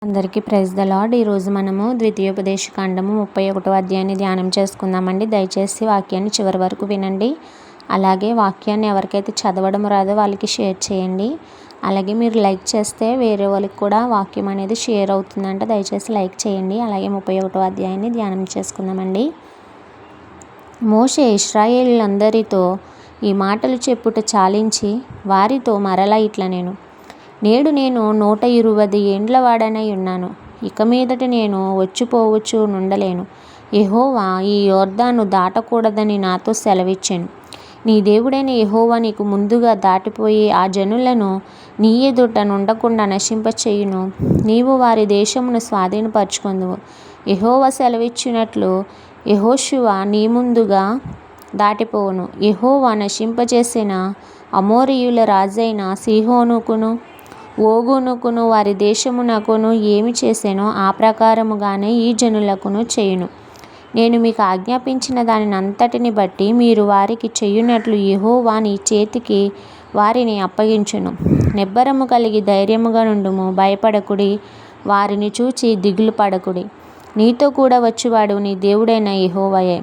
అందరికీ praise the lord. ఈరోజు మనము ద్వితీయోపదేశకాండము 31వ అధ్యాయాన్ని ధ్యానం చేసుకుందామండి. దయచేసి వాక్యాన్ని చివరి వరకు వినండి. అలాగే వాక్యాన్ని ఎవరికైతే చదవడం రాదో వాళ్ళకి షేర్ చేయండి. అలాగే మీరు లైక్ చేస్తే వేరే వాళ్ళకి కూడా వాక్యం అనేది షేర్ అవుతుందంట. దయచేసి లైక్ చేయండి. అలాగే 31వ అధ్యాయాన్ని ధ్యానం చేసుకుందామండి. మోషే ఇశ్రాయేలీయులందరితో ఈ మాటలు చెప్పుట చాలించి వారితో మరలా ఇట్లా నేడు నేను 120 ఏండ్ల వాడనై ఉన్నాను. ఇక మీదట నేను వచ్చిపోవచ్చు నుండలేను. యెహోవా ఈ యొర్దాను దాటకూడదని నాతో సెలవిచ్చెను. నీ దేవుడైన యెహోవా నీకు ముందుగా దాటిపోయి ఆ జనులను నీ ఎదుట నుండకుండా నశింపచేయును. నీవు వారి దేశమును స్వాధీనపరచుకొందువు. యెహోవా సెలవిచ్చినట్లు యెహోషువ నీ ముందుగా దాటిపోవును. యెహోవా నశింపచేసిన అమోరీయుల రాజైన సీహోనుకును ఓగునుకును వారి దేశమునకును ఏమి చేసెనో ఆ ప్రకారముగానే ఈ జనులకును చేయును. నేను మీకు ఆజ్ఞాపించిన దానిని అంతటిని బట్టి మీరు వారికి చేయునట్లు యెహోవా నీ చేతికి వారిని అప్పగించును. నిబ్బరము కలిగి ధైర్యముగా నుండుము. భయపడకుడి, వారిని చూచి దిగులు పడకుడి. నీతో కూడా వచ్చువాడు నీ దేవుడైన యెహోవాయే.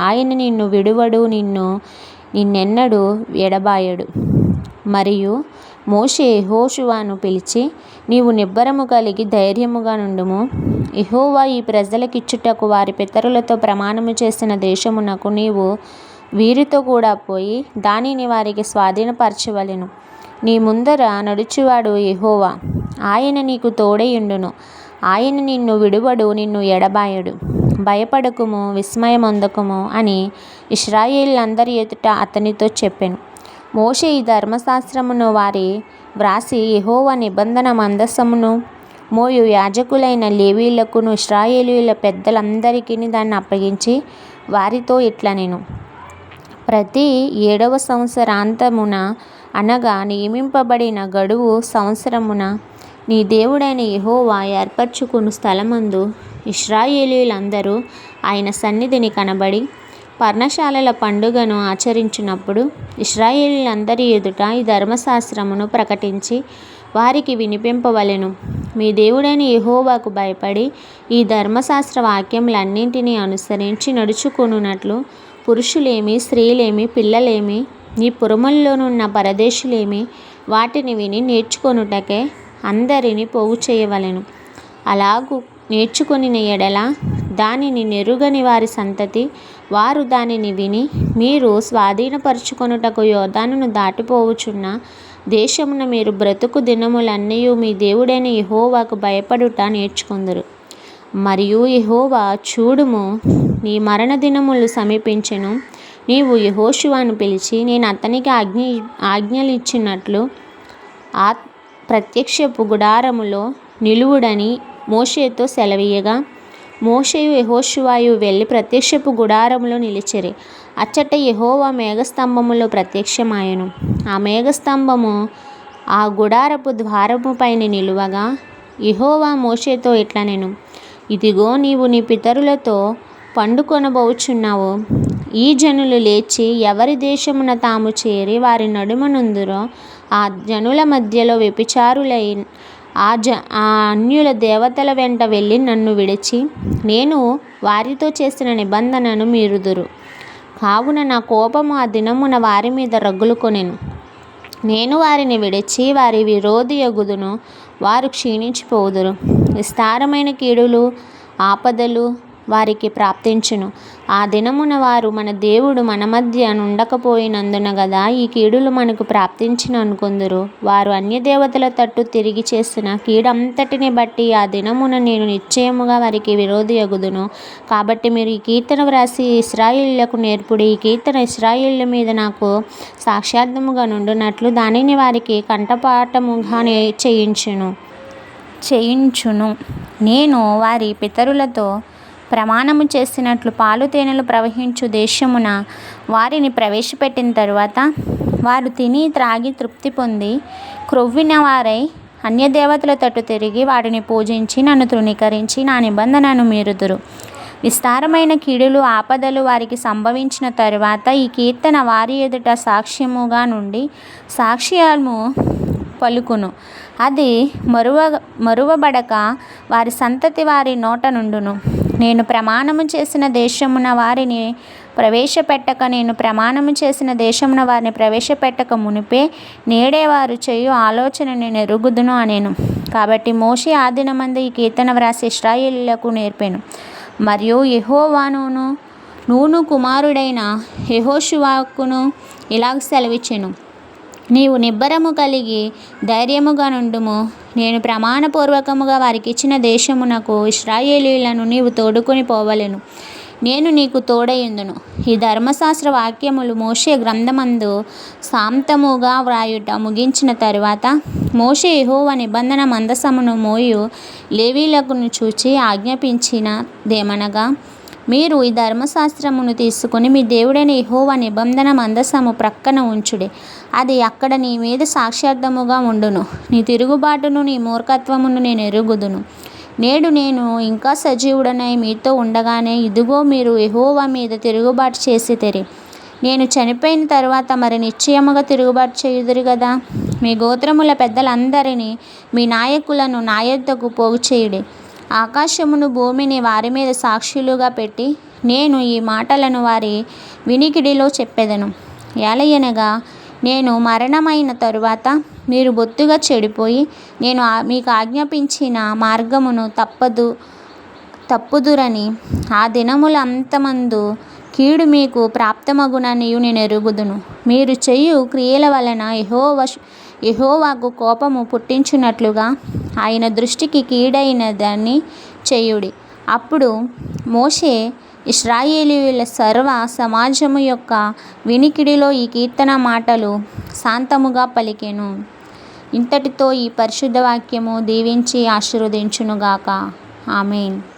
ఆయన నిన్ను విడువడు, నిన్నెన్నడూ ఎడబాయడు. మరియు మోషే యెహోషువను పిలిచి, నీవు నిబ్బరము కలిగి ధైర్యముగా నుండుము. యెహోవా ఈ ప్రజలకిచ్చుటకు వారి పితరులతో ప్రమాణము చేసిన దేశమునకు నీవు వీరితో కూడా పోయి దానిని వారికి స్వాధీనపరచవలెను. నీ ముందర నడుచువాడు యెహోవా. ఆయన నీకు తోడైయుండును. ఆయన నిన్ను విడువడు, నిన్ను ఎడబాయడు. భయపడకుము, విస్మయమొందకుము అని ఇశ్రాయేలీయులందరి ఎదుట అతనితో చెప్పెను. మోషే ఈ ధర్మశాస్త్రమును వారి వ్రాసి యెహోవా నిబంధన మందసమును మోయు యాజకులైన లేవీయులకును ఇశ్రాయేలీయుల పెద్దలందరికీ దాన్ని అప్పగించి వారితో ఇట్లా ప్రతి 7వ సంవత్సరాంతమున అనగా నియమింపబడిన గడువు సంవత్సరమున నీ దేవుడైన యెహోవా ఏర్పరచుకుని స్థలమందు ఇశ్రాయేలీయులందరూ ఆయన సన్నిధిని కనబడి పర్ణశాలల పండుగను ఆచరించినప్పుడు ఇశ్రాయేలీయులందరి ఎదుట ఈ ధర్మశాస్త్రమును ప్రకటించి వారికి వినిపింపవలెను. మీ దేవుడైన యెహోవాకు భయపడి ఈ ధర్మశాస్త్ర వాక్యములన్నింటినీ అనుసరించి నడుచుకొనున్నట్లు పురుషులేమి, స్త్రీలేమి, పిల్లలేమి, నీ పురముల్లోనున్న పరదేశులేమి వాటిని విని నేర్చుకొనుటకే అందరినీ పోగు చేయవలెను. అలాగు నేర్చుకొనిన ఎడల దానిని నెరుగని వారి సంతతి వారు దానిని విని మీరు స్వాధీనపరచుకొనుటకు యొర్దానును దాటిపోవుచున్న దేశమున మీరు బ్రతుకు దినములన్నయూ మీ దేవుడైన యెహోవాకు భయపడుట నేర్చుకొందురు. మరియు యెహోవా చూడుము, నీ మరణ దినములు సమీపించెను. నీవు యెహోషువను పిలిచి నేను అతనికి ఆజ్ఞలిచ్చినట్లు ఆ ప్రత్యక్షపు గుడారములో నిలువుడని మోషేతో సెలవీయగా మోషేయు యెహోషువయు వెళ్ళి ప్రత్యక్షపు గుడారములో నిలిచిరి. అచ్చట యెహోవా మేఘస్తంభములో ప్రత్యక్షమాయెను. ఆ మేఘస్తంభము ఆ గుడారపు ద్వారము పైన నిలువగా యెహోవా మోషేతో ఇట్లా ఇదిగో నీవు నీ పితరులతో పండుకొనబోచున్నావు. ఈ జనులు లేచి ఎవరి దేశమున తాము చేరి వారి నడుమనుందురో ఆ జనుల మధ్యలో వ్యభిచారులై ఆ అన్యుల దేవతల వెంట వెళ్ళి నన్ను విడిచి నేను వారితో చేసిన నిబంధనను మీరుదురు. కావున నా కోపము ఆ దినమున వారి మీద రగులుకొనెను. నేను వారిని విడిచి వారి విరోధియగుదును. వారు క్షీణించిపోవుదురు. విస్తారమైన కీడులు, ఆపదలు వారికి ప్రాప్తించును. ఆ దినమున వారు మన దేవుడు మన మధ్య నుండకపోయినందున గదా ఈ కీడులు మనకు ప్రాప్తించిన అనుకొందురు. వారు అన్యదేవతల తట్టు తిరిగి చేసిన కీడంతటిని బట్టి ఆ దినమున నేను నిశ్చయముగా వారికి విరోధియగుదును. కాబట్టి మీరు ఈ కీర్తన వ్రాసి ఇశ్రాయేలీయులకు నేర్పుడి. ఈ కీర్తన ఇశ్రాయేలీయుల మీద నాకు సాక్షాత్ముగా నుండునట్లు దానిని వారికి కంఠపాఠముగా చేయించును. నేను వారి పితరులతో ప్రమాణము చేసినట్లు పాలు తేనెలు ప్రవహించు దేశమున వారిని ప్రవేశపెట్టిన తరువాత వారు తిని త్రాగి తృప్తి పొంది క్రొవ్విన వారై అన్యదేవతల తట్టు తిరిగి వాటిని పూజించి నన్ను తృణీకరించి నా నిబంధనను మీరుదురు. విస్తారమైన కీడులు, ఆపదలు వారికి సంభవించిన తరువాత ఈ కీర్తన వారి ఎదుట సాక్ష్యముగా నుండి సాక్ష్యము పలుకును. అది మరువబడక వారి సంతతి వారి నోట నుండును. నేను ప్రమాణము చేసిన దేశమున వారిని ప్రవేశపెట్టక వారిని ప్రవేశపెట్టక మునిపే నేడే వారు చేయు ఆలోచన నేను ఎరుగుదును అనేను. కాబట్టి మోషే ఆ దినమందు ఈ కీర్తన వ్రాసి ఇశ్రాయేలీయులకు నేర్పెను. మరియు యెహోవాను నూను కుమారుడైన యెహోషువకును ఇలాగ సెలవిచ్చెను. నీవు నిబ్బరము కలిగి ధైర్యముగా నుండుము. నేను ప్రమాణపూర్వకముగా వారికి ఇచ్చిన దేశమునకు ఇశ్రాయేలీయులను నీవు తోడుకొని పోవలెను. నేను నీకు తోడయుందును. ఈ ధర్మశాస్త్ర వాక్యములు మోషే గ్రంథమందు సాంతముగా వ్రాయుట ముగించిన తరువాత మోషే యెహోవా నిబంధన మందసమును మోయు లేవీయులను చూచి ఆజ్ఞాపించినదేమనగా, మీరు ఈ ధర్మశాస్త్రమును తీసుకుని మీ దేవుడైన యెహోవా నిబంధన మందసము ప్రక్కన ఉంచుడి. అది అక్కడ నీ మీద సాక్ష్యార్థముగా ఉండును. నీ తిరుగుబాటును నీ మూర్ఖత్వమును నేను ఎరుగుదును. నేడు నేను ఇంకా సజీవుడనై మీతో ఉండగానే ఇదిగో మీరు యెహోవా మీద తిరుగుబాటు చేసితిరి. నేను చనిపోయిన తరువాత మరి నిశ్చయముగా తిరుగుబాటు చేయుదురు కదా. మీ గోత్రముల పెద్దలందరినీ మీ నాయకులను నా యొద్దకు పోగు చేయుడి. ఆకాశమును భూమిని వారి మీద సాక్షులుగా పెట్టి నేను ఈ మాటలను వారి వినికిడిలో చెప్పెదను. ఏలయనగా నేను మరణమైన తరువాత మీరు బొత్తుగా చెడిపోయి నేను మీకు ఆజ్ఞాపించిన మార్గమును తప్పుదురని ఆ దినముల అంతమందు కీడు మీకు ప్రాప్తమగుననియు నేను ఎరుగుదును. మీరు చేయు క్రియల వలన యెహోవాకు కోపము పుట్టించున్నట్లుగా ఆయన దృష్టికి కీడైన దాన్ని చేయుడి. అప్పుడు మోషే ఇశ్రాయేలీయుల సర్వ సమాజము యొక్క వినికిడిలో ఈ కీర్తన మాటలు శాంతముగా పలికెను. ఇంతటితో ఈ పరిశుద్ధ వాక్యము దీవించి ఆశీర్వదించునుగాక. ఆమేన్.